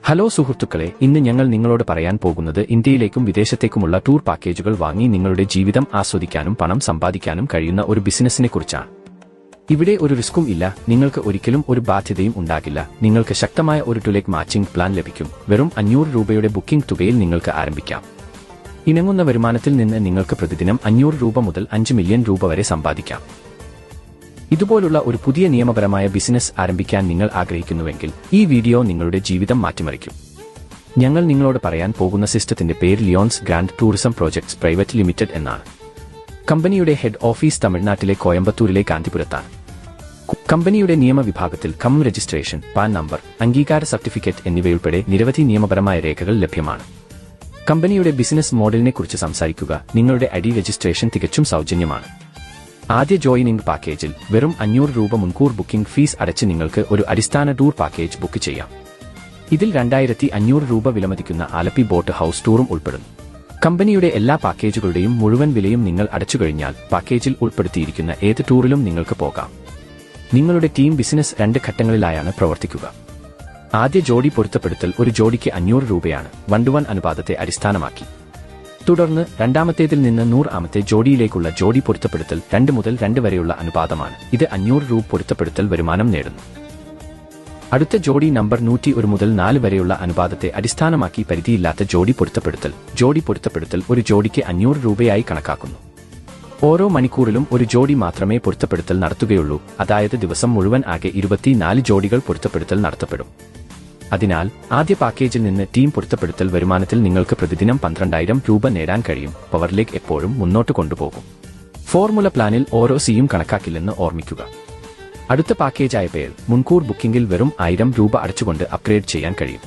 Hello സുഹൃത്തുക്കളെ, ഇന്ന് ഞങ്ങൾ നിങ്ങളോട് പറയാൻ പോകുന്നത് ഇന്ത്യയിലേക്കും വിദേശത്തേക്കുമുള്ള ടൂർ പാക്കേജുകൾ വാങ്ങി നിങ്ങളുടെ ജീവിതം ആസ്വദിക്കാനും പണം സമ്പാദിക്കാനും കഴിയുന്ന ഒരു ബിസിനസ്സിനെക്കുറിച്ചാണ്. ഇവിടെ ഒരു റിസ്ക്കും ഇല്ല, നിങ്ങൾക്ക് ഒരിക്കലും ഒരു ബാധ്യതയും ഉണ്ടാകില്ല. നിങ്ങൾക്ക് ശക്തമായ ഒരു ടൂലേക്ക് മാച്ചിംഗ് പ്ലാൻ ലഭിക്കും. വെറും 500 രൂപയുടെ ബുക്കിംഗ് തുകയിൽ നിങ്ങൾക്ക് ആരംഭിക്കാം. ഇണങ്ങുന്ന വരുമാനത്തിൽ നിന്ന് നിങ്ങൾക്ക് പ്രതിദിനം 500 രൂപ മുതൽ 5 മില്യൺ രൂപ വരെ സമ്പാദിക്കാം. ഇതുപോലുള്ള ഒരു പുതിയ നിയമപരമായ ബിസിനസ് ആരംഭിക്കാൻ നിങ്ങൾ ആഗ്രഹിക്കുന്നുവെങ്കിൽ ഈ വീഡിയോ നിങ്ങളുടെ ജീവിതം മാറ്റിമറിക്കും. ഞങ്ങൾ നിങ്ങളോട് പറയാൻ പോകുന്ന സിസ്റ്റത്തിന്റെ പേര് Lyons grand tourism projects private limited എന്നാണ്. കമ്പനിയുടെ ഹെഡ് ഓഫീസ് തമിഴ്നാട്ടിലെ കോയമ്പത്തൂരിലെ കാന്തിപുരത്താണ്. കമ്പനിയുടെ നിയമവിഭാഗത്തിൽ രജിസ്ട്രേഷൻ, പാൻ നമ്പർ, അംഗീകാര സർട്ടിഫിക്കറ്റ് എന്നിവയുൾപ്പെടെ നിരവധി നിയമപരമായ രേഖകൾ ലഭ്യമാണ്. കമ്പനിയുടെ ബിസിനസ് മോഡലിനെക്കുറിച്ച് സംസാരിക്കുക. നിങ്ങളുടെ ഐഡി രജിസ്ട്രേഷൻ തികച്ചും സൗജന്യമാണ്. ആദ്യ ജോയിനിംഗ് പാക്കേജിൽ വെറും 500 രൂപ മുൻകൂർ ബുക്കിംഗ് ഫീസ് അടച്ച് നിങ്ങൾക്ക് ഒരു അടിസ്ഥാന ടൂർ പാക്കേജ് ബുക്ക് ചെയ്യാം. ഇതിൽ 2500 രൂപ വിലമതിക്കുന്ന ആലപ്പി ബോട്ട് ഹൌസ് ടൂറും ഉൾപ്പെടുന്നു. കമ്പനിയുടെ എല്ലാ പാക്കേജുകളുടെയും മുഴുവൻ വിലയും നിങ്ങൾ അടച്ചുകഴിഞ്ഞാൽ പാക്കേജിൽ ഉൾപ്പെടുത്തിയിരിക്കുന്ന ഏത് ടൂറിലും നിങ്ങൾക്ക് പോകാം. നിങ്ങളുടെ ടീം ബിസിനസ് 2 ഘട്ടങ്ങളിലായാണ് പ്രവർത്തിക്കുക. ആദ്യ ജോഡി പൊരുത്തപ്പെടുത്തൽ ഒരു ജോഡിക്ക് 500 രൂപയാണ്, 1-to-1 അനുപാതത്തെ അടിസ്ഥാനമാക്കി. തുടർന്ന് രണ്ടാമത്തേതിൽ നിന്ന് 100-ാമത്തെ ജോഡിയിലേക്കുള്ള ജോഡി പൊരുത്തപ്പെടുത്തൽ 2 മുതൽ 2 വരെയുള്ള അനുപാതമാണ്. ഇത് 500 രൂപ പൊരുത്തപ്പെടുത്തൽ വരുമാനം നേടുന്നു. അടുത്ത ജോഡി നമ്പർ 101 മുതൽ 4 വരെയുള്ള അനുപാതത്തെ അടിസ്ഥാനമാക്കി പരിധിയില്ലാത്ത ജോഡി പൊരുത്തപ്പെടുത്തൽ ഒരു ജോഡിക്ക് 500 രൂപയായി കണക്കാക്കുന്നു. ഓരോ മണിക്കൂറിലും ഒരു ജോഡി മാത്രമേ പൊരുത്തപ്പെടുത്തൽ നടത്തുകയുള്ളൂ, അതായത് ദിവസം മുഴുവൻ ആകെ 24 ജോഡികൾ പൊരുത്തപ്പെടുത്തൽ നടത്തപ്പെടും. അതിനാൽ ആദ്യ പാക്കേജിൽ നിന്ന് ടീം പൊരുത്തപ്പെടുത്തൽ വരുമാനത്തിൽ നിങ്ങൾക്ക് പ്രതിദിനം 12,000 രൂപ നേടാൻ കഴിയും. പവറിലേക്ക് എപ്പോഴും മുന്നോട്ട് കൊണ്ടുപോകും. ഫോർമുല പ്ലാനിൽ ഓരോ സിയും കണക്കാക്കില്ലെന്ന് ഓർമ്മിക്കുക. അടുത്ത പാക്കേജായ പേൾ മുൻകൂർ ബുക്കിംഗിൽ വെറും 1000 രൂപ അടച്ചുകൊണ്ട് അപ്ഗ്രേഡ് ചെയ്യാൻ കഴിയും.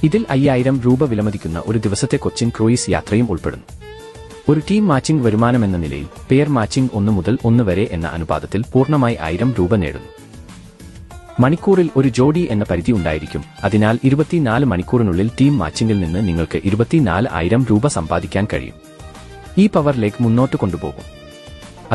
ഇതിൽ 5000 രൂപ വിലമതിക്കുന്ന ഒരു ദിവസത്തെ കൊച്ചിൻ ക്രൂയിസ് യാത്രയും ഉൾപ്പെടുന്നു. ഒരു ടീം മാച്ചിംഗ് വരുമാനമെന്ന നിലയിൽ പെയർ മാച്ചിംഗ് 1 മുതൽ 1 വരെ എന്ന അനുപാതത്തിൽ പൂർണ്ണമായി 1000 രൂപ നേടുന്നു. മണിക്കൂറിൽ ഒരു ജോഡി എന്ന പരിധി ഉണ്ടായിരിക്കും. അതിനാൽ 24 മണിക്കൂറിനുള്ളിൽ ടീം മാച്ചിംഗിൽ നിന്ന് നിങ്ങൾക്ക് 24,000 രൂപ സമ്പാദിക്കാൻ കഴിയും. ഈ പവറിലേക്ക് മുന്നോട്ട് കൊണ്ടുപോകും.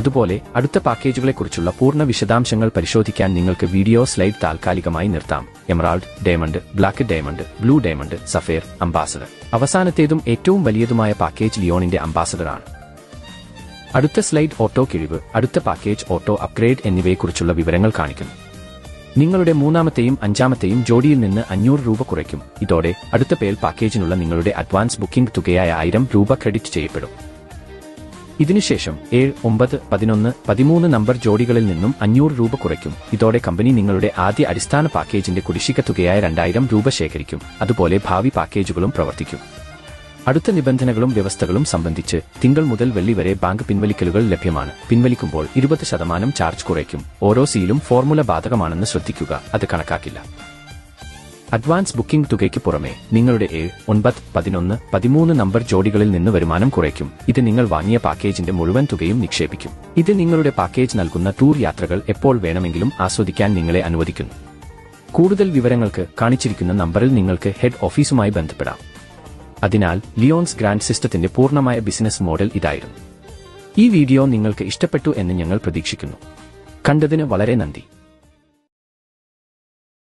അതുപോലെ അടുത്ത പാക്കേജുകളെക്കുറിച്ചുള്ള പൂർണ്ണ വിശദാംശങ്ങൾ പരിശോധിക്കാൻ നിങ്ങൾക്ക് വീഡിയോ സ്ലൈഡ് താൽക്കാലികമായി നിർത്താം. Emerald, diamond, black diamond, blue diamond, sapphire, ambassador. അവസാനത്തേതും ഏറ്റവും വലിയതുമായ പാക്കേജ് ലിയോണിന്റെ അംബാസഡറാണ്. അടുത്ത സ്ലൈഡ് ഓട്ടോ കിഴിവ്, അടുത്ത പാക്കേജ് ഓട്ടോ അപ്ഗ്രേഡ് എന്നിവയെക്കുറിച്ചുള്ള വിവരങ്ങൾ കാണിക്കുന്നു. നിങ്ങളുടെ 3-ാമത്തെയും 5-ാമത്തെയും ജോഡിയിൽ നിന്ന് 500 രൂപ കുറയ്ക്കും. ഇതോടെ അടുത്ത പേൾ പാക്കേജിനുള്ള നിങ്ങളുടെ അഡ്വാൻസ് ബുക്കിംഗ് തുകയായ 1000 രൂപ ക്രെഡിറ്റ് ചെയ്യപ്പെടും. ഇതിനുശേഷം 7, 9, 11, 13 നമ്പർ ജോഡികളിൽ നിന്നും 500 രൂപ കുറയ്ക്കും. ഇതോടെ കമ്പനി നിങ്ങളുടെ ആദ്യ അടിസ്ഥാന പാക്കേജിന്റെ കുടിശ്ശിക തുകയായ 2000 രൂപ ശേഖരിക്കും. അതുപോലെ ഭാവി പാക്കേജുകളും പ്രവർത്തിക്കും. അടുത്ത നിബന്ധനകളും വ്യവസ്ഥകളും സംബന്ധിച്ച് തിങ്കൾ മുതൽ വെള്ളി വരെ ബാങ്ക് പിൻവലിക്കലുകൾ ലഭ്യമാണ്. പിൻവലിക്കുമ്പോൾ 20% ചാർജ് കുറയ്ക്കും. ഓരോ സിയിലും ഫോർമുല ബാധകമാണെന്ന് ശ്രദ്ധിക്കുക, അത് കണക്കാക്കില്ല. അഡ്വാൻസ് ബുക്കിംഗ് തുകയ്ക്ക് പുറമെ നിങ്ങളുടെ 7, 9, 11, 13 നമ്പർ ജോഡികളിൽ നിന്ന് വരുമാനം കുറയ്ക്കും. ഇത് നിങ്ങൾ വാങ്ങിയ പാക്കേജിന്റെ മുഴുവൻ തുകയും നിക്ഷേപിക്കും. ഇത് നിങ്ങളുടെ പാക്കേജ് നൽകുന്ന ടൂർ യാത്രകൾ എപ്പോൾ വേണമെങ്കിലും ആസ്വദിക്കാൻ നിങ്ങളെ അനുവദിക്കുന്നു. കൂടുതൽ വിവരങ്ങൾക്ക് കാണിച്ചിരിക്കുന്ന നമ്പറിൽ നിങ്ങൾക്ക് ഹെഡ് ഓഫീസുമായി ബന്ധപ്പെടാം. അതിനാൽ ലിയോൺസ് ഗ്രാൻഡ് സിസ്റ്റത്തിന്റെ പൂർണ്ണമായ ബിസിനസ് മോഡൽ ഇതായിരുന്നു. ഈ വീഡിയോ നിങ്ങൾക്ക് ഇഷ്ടപ്പെട്ടു എന്ന് ഞങ്ങൾ പ്രതീക്ഷിക്കുന്നു. കണ്ടതിന് വളരെ നന്ദി.